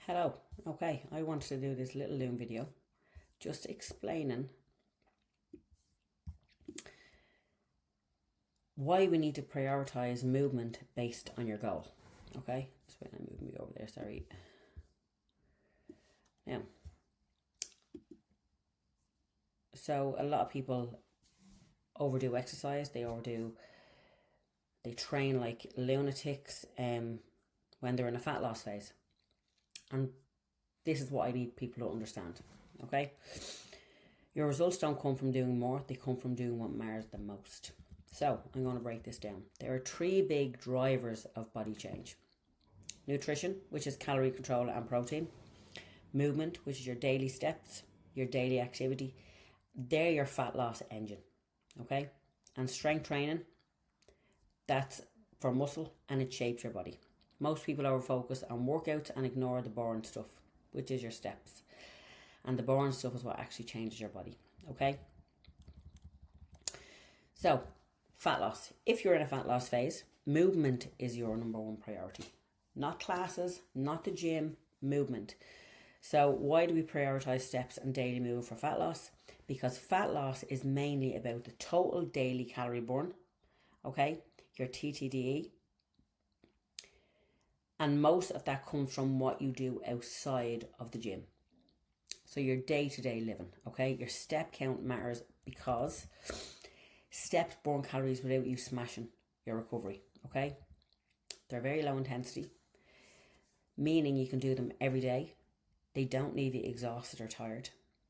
Hello. Okay, I wanted to do this little Loom video just explaining why we need to prioritize movement based on your goal. Okay, just wait, I'm moving me over there. Sorry. Now, so a lot of people overdo exercise. They train like lunatics when they're in a fat loss phase, and this is what I need people to understand. Okay, your results don't come from doing more; they come from doing what matters the most. So I'm going to break this down. There are three big drivers of body change: nutrition, which is calorie control and protein; movement, which is your daily steps, your daily activity. They're your fat loss engine. Okay, and strength training, that's for muscle and it shapes your body. Most people over focus on workouts and ignore the boring stuff, which is your steps. And the boring stuff is what actually changes your body. Okay, so fat loss. If you're in a fat loss phase, movement is your number one priority. Not classes, not the gym, movement. So why do we prioritize steps and daily move for fat loss? Because fat loss is mainly about the total daily calorie burn, okay, your TTDE, and most of that comes from what you do outside of the gym. So your day-to-day living, okay? Your step count matters because steps burn calories without you smashing your recovery, okay? They're very low intensity, meaning you can do them every day. They don't leave you exhausted or tired.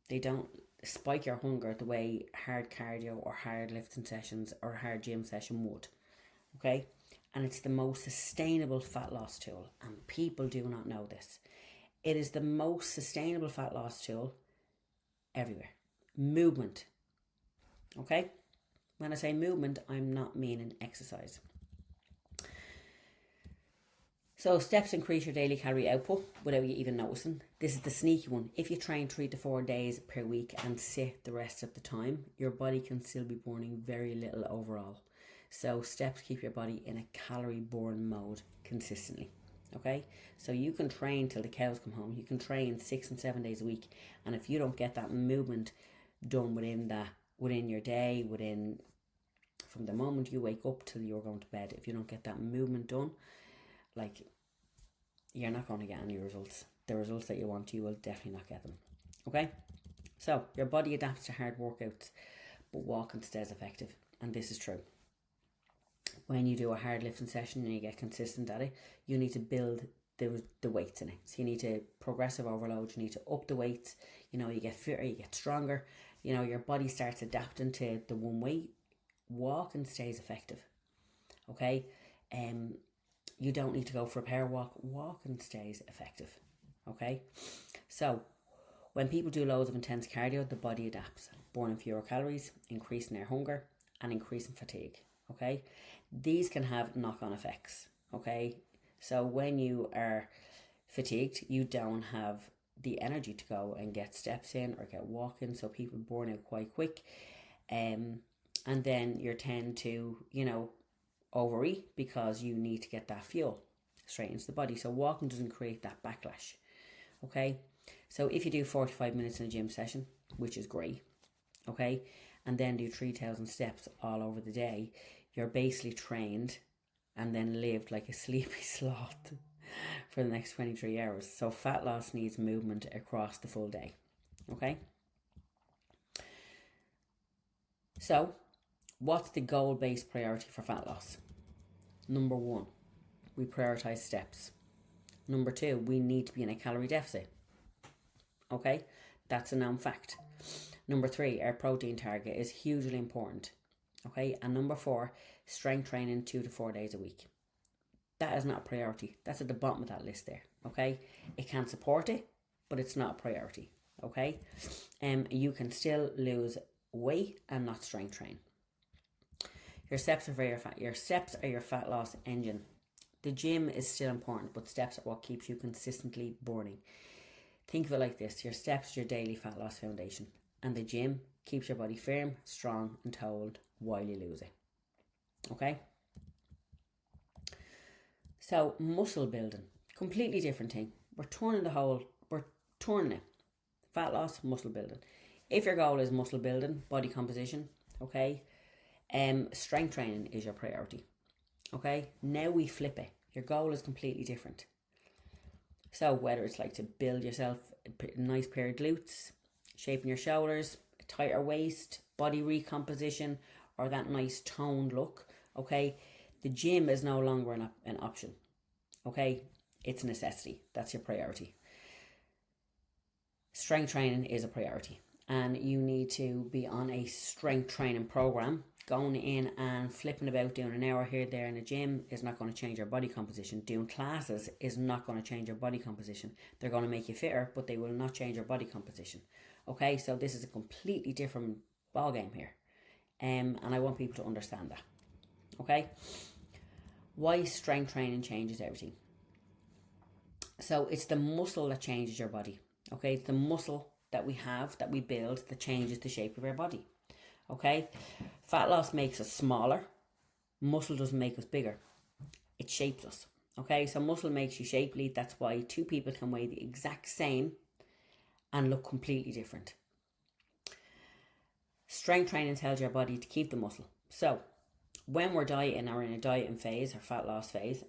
They don't spike your hunger the way hard cardio or hard lifting sessions or a hard gym session would, okay? And it's the most sustainable fat loss tool, and people do not know this. It is the most sustainable fat loss tool everywhere. Movement, okay? When I say movement, I'm not meaning exercise. So steps increase your daily calorie output without you even noticing. This is the sneaky one. If you train 3 to 4 days per week and sit the rest of the time, your body can still be burning very little overall. So steps keep your body in a calorie burn mode consistently. Okay, so you can train till the cows come home. You can train 6 and 7 days a week, and if you don't get that movement done within your day, from the moment you wake up till you're going to bed, if you don't get that movement done, like, you're not going to get any results. The results that you want, you will definitely not get them. Okay, so your body adapts to hard workouts, but walking stays effective, and this is true. When you do a hard lifting session and you get consistent at it, you need to build the weights in it. So you need to progressive overload, you need to up the weights, you get fitter, you get stronger, your body starts adapting to the one weight. Walking stays effective. Okay, you don't need to go for a power walk. Walking stays effective. Okay, so when people do loads of intense cardio, the body adapts, burning fewer calories, increasing their hunger and increasing fatigue. Okay, these can have knock-on effects. Okay, so when you are fatigued, you don't have the energy to go and get steps in or get walking, so people burn out quite quick, and then you tend to overeat because you need to get that fuel straight into the body. So walking doesn't create that backlash. Okay, so if you do 45 minutes in a gym session, which is great, okay, and then do 3,000 steps all over the day, you're basically trained and then lived like a sleepy sloth for the next 23 hours. So fat loss needs movement across the full day. Okay, so what's the goal-based priority for fat loss? Number 1, we prioritize steps. Number 2, we need to be in a calorie deficit. Okay, that's a known fact. Number 3, our protein target is hugely important. Okay, and number 4, strength training 2 to 4 days a week. That is not a priority. That's at the bottom of that list there. Okay, it can support it, but it's not a priority. Okay, you can still lose weight and not strength train. Your steps are your fat loss engine. The gym is still important, but steps are what keeps you consistently burning. Think of it like this: your steps are your daily fat loss foundation, and the gym keeps your body firm, strong, and toned while you lose it. Okay? So muscle building, completely different thing. we're turning it. Fat loss, muscle building. If your goal is muscle building, body composition, okay, strength training is your priority. Okay, now we flip it. Your goal is completely different. So whether it's like to build yourself a nice pair of glutes, shaping your shoulders, a tighter waist, body recomposition, or that nice toned look, okay, the gym is no longer an option. Okay, it's a necessity. That's your priority. Strength training is a priority, and you need to be on a strength training program. Going in and flipping about, doing an hour here, there in the gym is not going to change your body composition. Doing classes is not going to change your body composition. They're going to make you fitter, but they will not change your body composition. Okay, so this is a completely different ball game here, and I want people to understand that. Okay, why strength training changes everything. So it's the muscle that changes your body. Okay, it's the muscle that we have, that we build, that changes the shape of our body. Okay, fat loss makes us smaller. Muscle doesn't make us bigger. It shapes us. Okay, so muscle makes you shapely. That's why two people can weigh the exact same and look completely different. Strength training tells your body to keep the muscle. So when we're dieting or in a dieting phase or fat loss phase,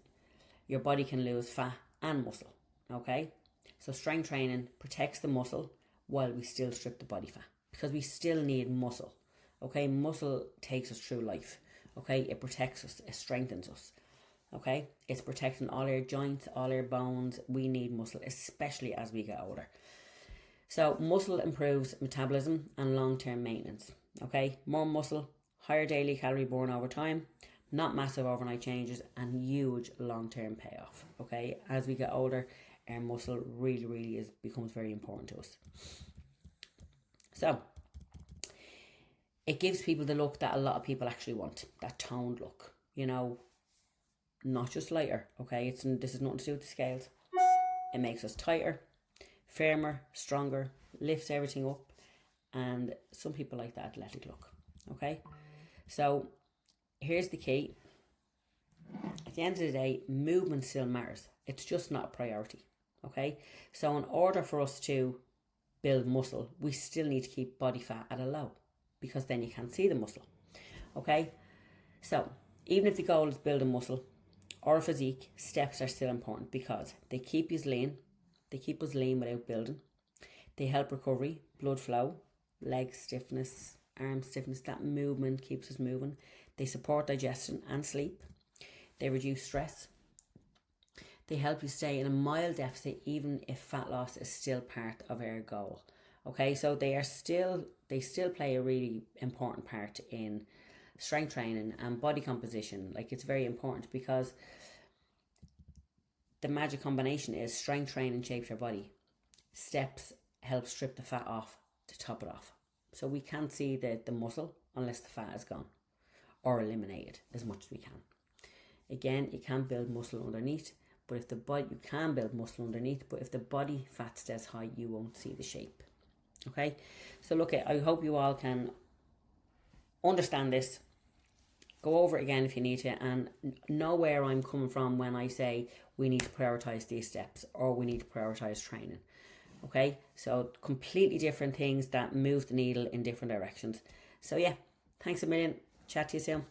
your body can lose fat and muscle. Okay, so strength training protects the muscle while we still strip the body fat, because we still need muscle. Okay, muscle takes us through life. Okay, it protects us, it strengthens us. Okay, it's protecting all our joints, all our bones. We need muscle, especially as we get older. So muscle improves metabolism and long-term maintenance. Okay, more muscle, higher daily calorie burn over time, not massive overnight changes, and huge long-term payoff. Okay, as we get older, our muscle really becomes very important to us. So it gives people the look that a lot of people actually want, that toned look, you know, not just lighter. Okay, this is nothing to do with the scales. It makes us tighter, firmer, stronger, lifts everything up, and some people like the athletic look. Okay, so here's the key. At the end of the day, movement still matters. It's just not a priority. Okay, so in order for us to build muscle, we still need to keep body fat at a low, because then you can't see the muscle. Okay, so even if the goal is building muscle or a physique, steps are still important, because they keep us lean. They keep us lean without building. They help recovery, blood flow, leg stiffness, arm stiffness. That movement keeps us moving. They support digestion and sleep. They reduce stress. They help you stay in a mild deficit even if fat loss is still part of our goal. Okay, so they still play a really important part in strength training and body composition. Like, it's very important, because the magic combination is strength training shapes your body. Steps help strip the fat off to top it off. So we can't see the muscle unless the fat is gone or eliminated as much as we can. Again, you can't build muscle underneath, but if you can build muscle underneath, but if the body fat stays high, you won't see the shape. Okay, so look, I hope you all can understand this. Go over it again if you need to, and know where I'm coming from when I say we need to prioritize these steps or we need to prioritize training. Okay, so completely different things that move the needle in different directions. So yeah, thanks a million. Chat to you soon.